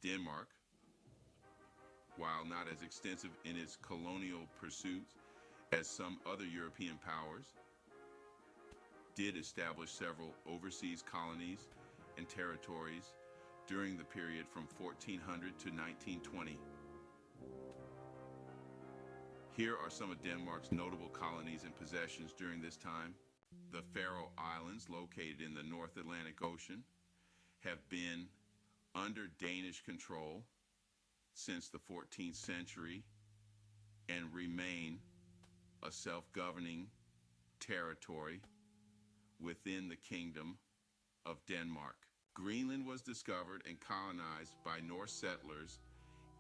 Denmark, while not as extensive in its colonial pursuits as some other European powers, did establish several overseas colonies and territories during the period from 1400 to 1920. Here are some of Denmark's notable colonies and possessions during this time. The Faroe Islands, located in the North Atlantic Ocean, have been under Danish control since the 14th century and remain a self-governing territory within the Kingdom of Denmark. Greenland was discovered and colonized by Norse settlers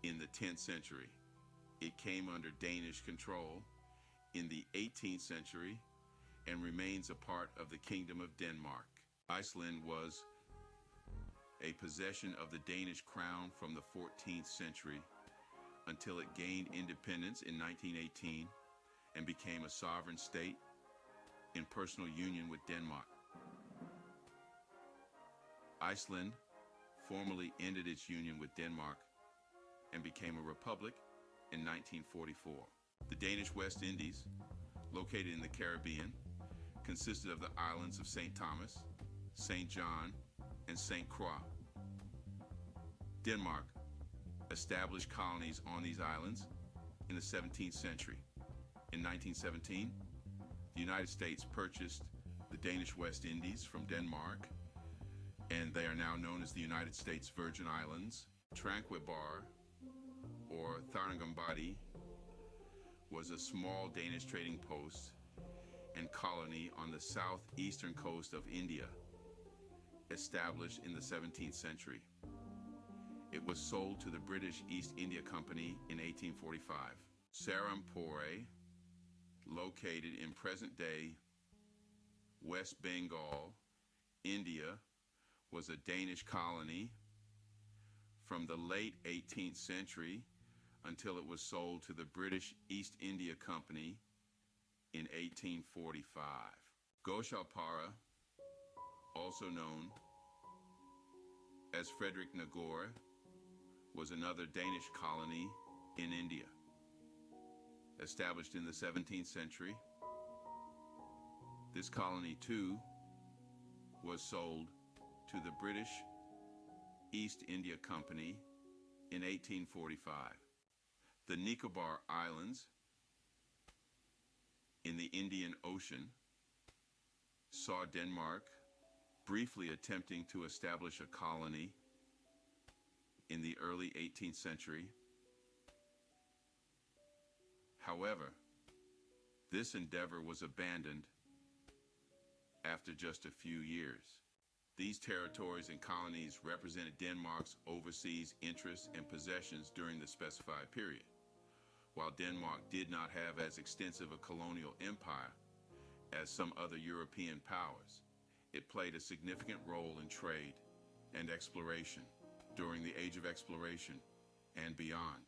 in the 10th century. It came under Danish control in the 18th century and remains a part of the Kingdom of Denmark. Iceland was a possession of the Danish crown from the 14th century until it gained independence in 1918 and became a sovereign state in personal union with Denmark. Iceland formally ended its union with Denmark and became a republic in 1944. The Danish West Indies, located in the Caribbean, consisted of the islands of St. Thomas, St. John, and St. Croix. Denmark established colonies on these islands in the 17th century. In 1917, the United States purchased the Danish West Indies from Denmark, and they are now known as the United States Virgin Islands. Tranquebar, or Tharningambadi, was a small Danish trading post and colony on the southeastern coast of India, established in the 17th century. It was sold to the British East India Company in 1845. Serampore, located in present-day West Bengal, India, was a Danish colony from the late 18th century until it was sold to the British East India Company in 1845. Goshalpara, also known as Frederick Nagore, was another Danish colony in India. Established in the 17th century, this colony too was sold to the British East India Company in 1845. The Nicobar Islands in the Indian Ocean saw Denmark briefly attempting to establish a colony in the early 18th century. However, this endeavor was abandoned after just a few years. These territories and colonies represented Denmark's overseas interests and possessions during the specified period. While Denmark did not have as extensive a colonial empire as some other European powers, it played a significant role in trade and exploration during the Age of Exploration and beyond.